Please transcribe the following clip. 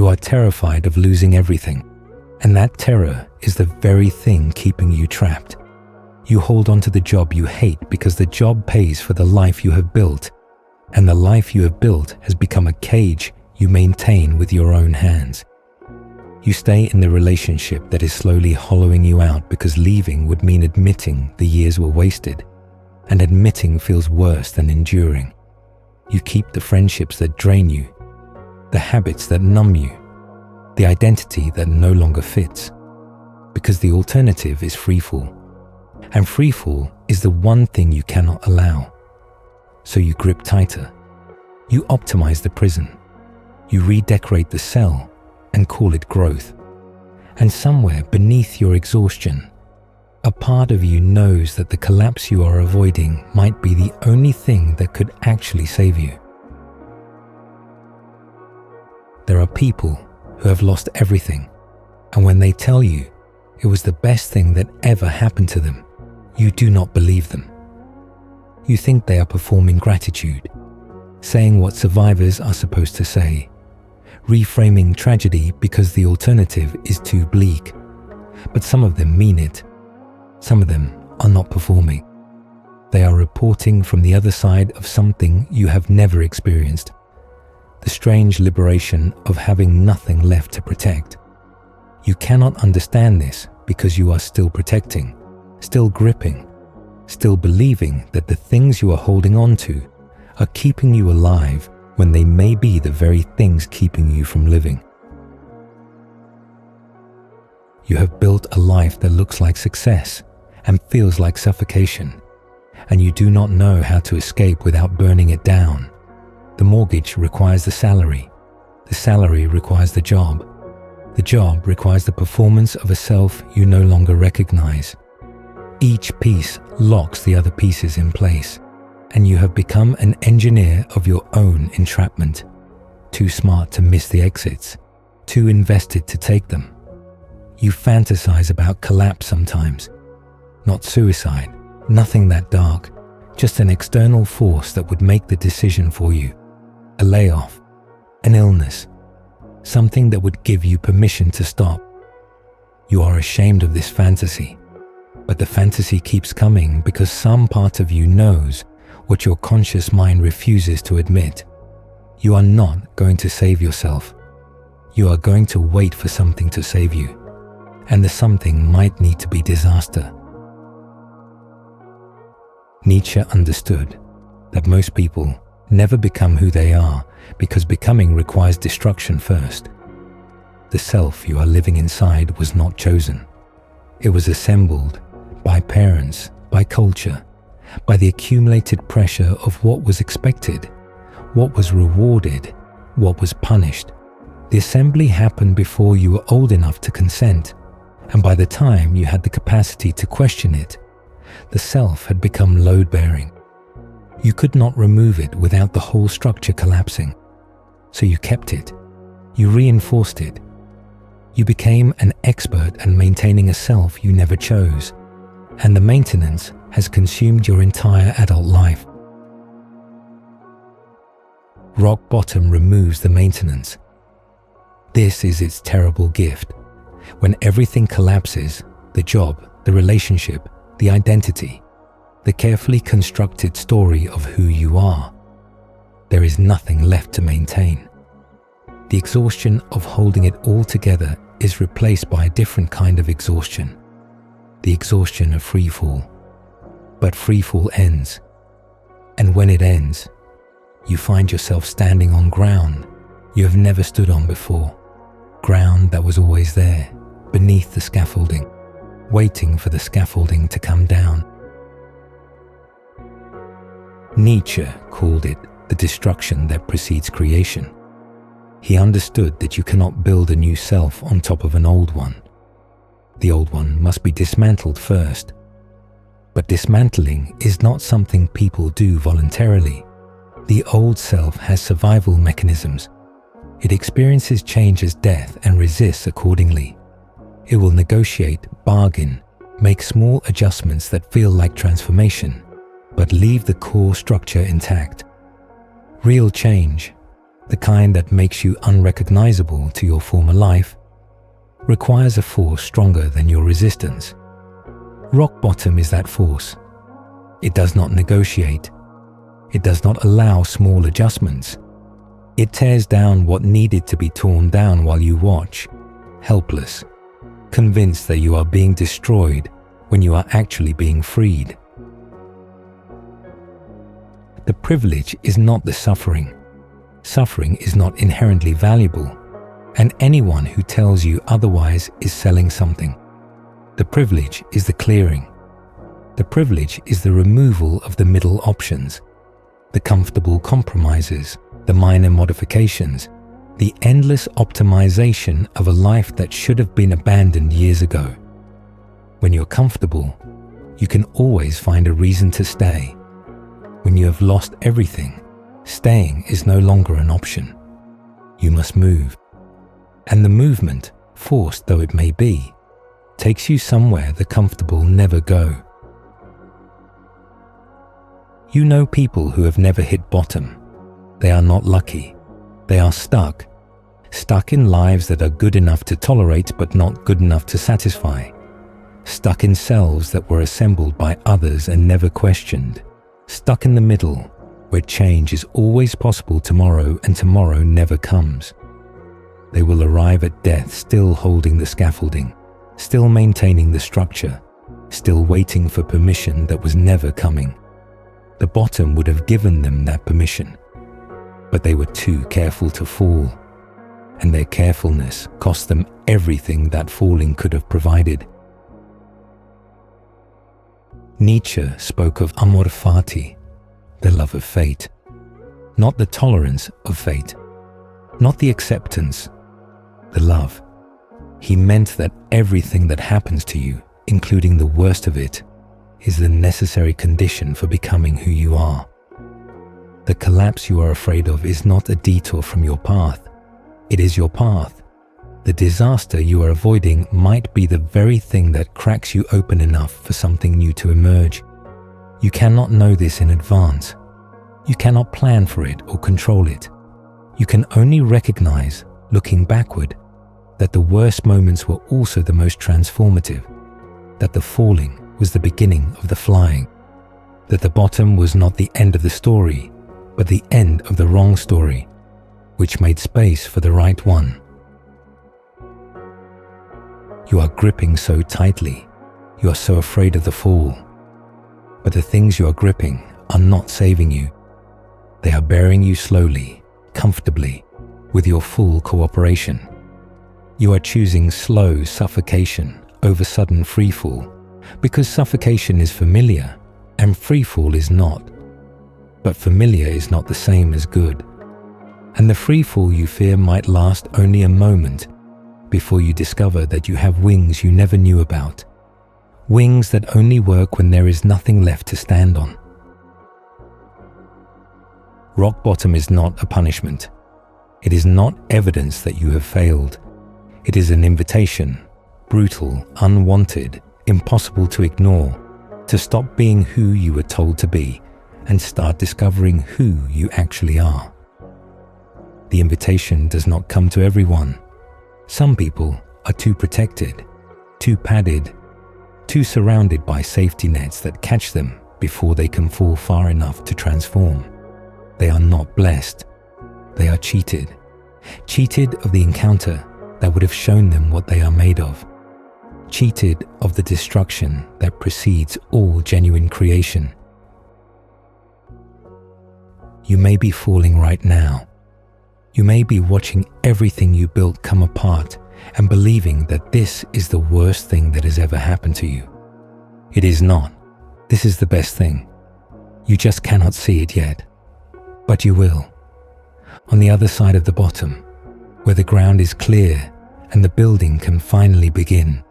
You are terrified of losing everything, and that terror is the very thing keeping you trapped. You hold on to the job you hate because the job pays for the life you have built, and the life you have built has become a cage you maintain with your own hands. You stay in the relationship that is slowly hollowing you out because leaving would mean admitting the years were wasted, and admitting feels worse than enduring. You keep the friendships that drain you, the habits that numb you, the identity that no longer fits, because the alternative is freefall. And freefall is the one thing you cannot allow. So you grip tighter. You optimize the prison. You redecorate the cell and call it growth. And somewhere beneath your exhaustion, a part of you knows that the collapse you are avoiding might be the only thing that could actually save you. There are people who have lost everything, and when they tell you it was the best thing that ever happened to them, you do not believe them. You think they are performing gratitude, saying what survivors are supposed to say, reframing tragedy because the alternative is too bleak. But some of them mean it. Some of them are not performing. They are reporting from the other side of something you have never experienced. The strange liberation of having nothing left to protect. You cannot understand this because you are still protecting, still gripping, still believing that the things you are holding on to are keeping you alive when they may be the very things keeping you from living. You have built a life that looks like success and feels like suffocation, and you do not know how to escape without burning it down. The mortgage requires the salary requires the job requires the performance of a self you no longer recognize. Each piece locks the other pieces in place, and you have become an engineer of your own entrapment, too smart to miss the exits, too invested to take them. You fantasize about collapse sometimes, not suicide, nothing that dark, just an external force that would make the decision for you, a layoff, an illness, something that would give you permission to stop. You are ashamed of this fantasy, but the fantasy keeps coming because some part of you knows what your conscious mind refuses to admit. You are not going to save yourself. You are going to wait for something to save you, and the something might need to be disaster. Nietzsche understood that most people never become who they are because becoming requires destruction first. The self you are living inside was not chosen. It was assembled by parents, by culture, by the accumulated pressure of what was expected, what was rewarded, what was punished. The assembly happened before you were old enough to consent, and by the time you had the capacity to question it, the self had become load-bearing. You could not remove it without the whole structure collapsing. So you kept it. You reinforced it. You became an expert at maintaining a self you never chose, and the maintenance has consumed your entire adult life. Rock bottom removes the maintenance. This is its terrible gift. When everything collapses, the job, the relationship, the identity, the carefully constructed story of who you are, there is nothing left to maintain. The exhaustion of holding it all together is replaced by a different kind of exhaustion, the exhaustion of freefall. But freefall ends, and when it ends, you find yourself standing on ground you have never stood on before, ground that was always there, beneath the scaffolding, waiting for the scaffolding to come down. Nietzsche called it the destruction that precedes creation. He understood that you cannot build a new self on top of an old one. The old one must be dismantled first. But dismantling is not something people do voluntarily. The old self has survival mechanisms. It experiences change as death and resists accordingly. It will negotiate, bargain, make small adjustments that feel like transformation, but leave the core structure intact. Real change, the kind that makes you unrecognizable to your former life, requires a force stronger than your resistance. Rock bottom is that force. It does not negotiate. It does not allow small adjustments. It tears down what needed to be torn down while you watch, helpless, convinced that you are being destroyed when you are actually being freed. The privilege is not the suffering. Suffering is not inherently valuable, and anyone who tells you otherwise is selling something. The privilege is the clearing. The privilege is the removal of the middle options, the comfortable compromises, the minor modifications, the endless optimization of a life that should have been abandoned years ago. When you're comfortable, you can always find a reason to stay. When you have lost everything, staying is no longer an option. You must move. And the movement, forced though it may be, takes you somewhere the comfortable never go. You know people who have never hit bottom. They are not lucky. They are stuck. Stuck in lives that are good enough to tolerate but not good enough to satisfy. Stuck in selves that were assembled by others and never questioned. Stuck in the middle, where change is always possible tomorrow and tomorrow never comes. They will arrive at death still holding the scaffolding, still maintaining the structure, still waiting for permission that was never coming. The bottom would have given them that permission, but they were too careful to fall, and their carefulness cost them everything that falling could have provided. Nietzsche spoke of Amor, Fati, the love of fate, not the tolerance of fate, not the acceptance, the love. He meant that everything that happens to you, including the worst of it, is the necessary condition for becoming who you are. The collapse you are afraid of is not a detour from your path. It is your path. The disaster you are avoiding might be the very thing that cracks you open enough for something new to emerge. You cannot know this in advance. You cannot plan for it or control it. You can only recognize, looking backward, that the worst moments were also the most transformative, that the falling was the beginning of the flying, that the bottom was not the end of the story, but the end of the wrong story, which made space for the right one. You are gripping so tightly, you are so afraid of the fall, but the things you are gripping are not saving you. They are burying you slowly, comfortably, with your full cooperation. You are choosing slow suffocation over sudden freefall, because suffocation is familiar and freefall is not. But familiar is not the same as good. And the freefall you fear might last only a moment before you discover that you have wings you never knew about. Wings that only work when there is nothing left to stand on. Rock bottom is not a punishment. It is not evidence that you have failed. It is an invitation, brutal, unwanted, impossible to ignore, to stop being who you were told to be and start discovering who you actually are. The invitation does not come to everyone. Some people are too protected, too padded, too surrounded by safety nets that catch them before they can fall far enough to transform. They are not blessed. They are cheated. Cheated of the encounter that would have shown them what they are made of. Cheated of the destruction that precedes all genuine creation. You may be falling right now. You may be watching everything you built come apart and believing that this is the worst thing that has ever happened to you. It is not. This is the best thing. You just cannot see it yet. But you will. On the other side of the bottom, where the ground is clear and the building can finally begin.